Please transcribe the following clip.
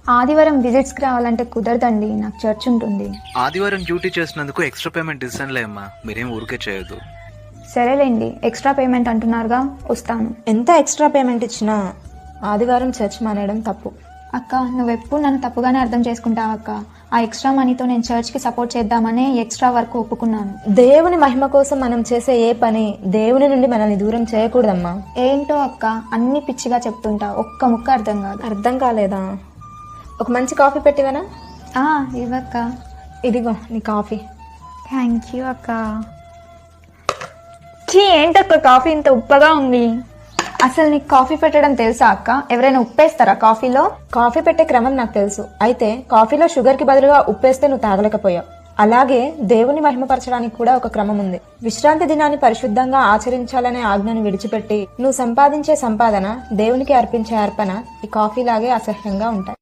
ఆదివారం విజిట్స్కి రావాలంటే కుదరదండి, నాకు చర్చ్ ఉంటుంది. ఆదివారం డ్యూటీ చేసినందుకు ఎక్స్ట్రా పేమెంట్ ఇస్తానులే అమ్మా, మీరేం ఊరికే చేయొద్దు. సరేలేండి, ఎక్స్ట్రా పేమెంట్ అంటున్నారుగా, వస్తాను. ఎంత ఎక్స్ట్రా పేమెంట్ ఇచ్చినా ఆదివారం చర్చ్ మానేయడం తప్పు. అక్క, నువ్వెప్పుడు నన్ను తప్పుగానే అర్థం చేసుకుంటావు అక్క. ఆ ఎక్స్ట్రా మనీతో నేను చర్చ్కి సపోర్ట్ చేద్దామనే ఎక్స్ట్రా వర్క్ ఒప్పుకున్నాను. దేవుని మహిమ కోసం మనం చేసే ఏ పని దేవుని నుండి మనల్ని దూరం చేయకూడదమ్మా. ఏంటో అక్క, అన్ని పిచ్చిగా చెప్తుంటా, ఒక్క ముక్క అర్థం కాదు. అర్థం కాలేదా? ఒక మంచి కాఫీ పెట్టివనా? ఇవ్వక్క. ఇదిగో నీ కాఫీ. థ్యాంక్ యూ అక్క. ఏంటక్క కాఫీ ఇంత ఉప్పగా ఉంది? అసలు నీకు కాఫీ పెట్టడం తెలుసా అక్క? ఎవరైనా ఉప్పేస్తారా కాఫీలో? కాఫీ పెట్టే క్రమం నాకు తెలుసు, అయితే కాఫీలో షుగర్ కి బదులుగా ఉప్పేస్తే నువ్వు తాగలేకపోయావు. అలాగే దేవుని మహిమపరచడానికి కూడా ఒక క్రమం ఉంది. విశ్రాంతి దినాన్ని పరిశుద్ధంగా ఆచరించాలనే ఆజ్ఞను విడిచిపెట్టి నువ్వు సంపాదించే సంపాదన దేవునికి అర్పించే అర్పణ ఈ కాఫీ లాగే అసహ్యంగా ఉంటాయి.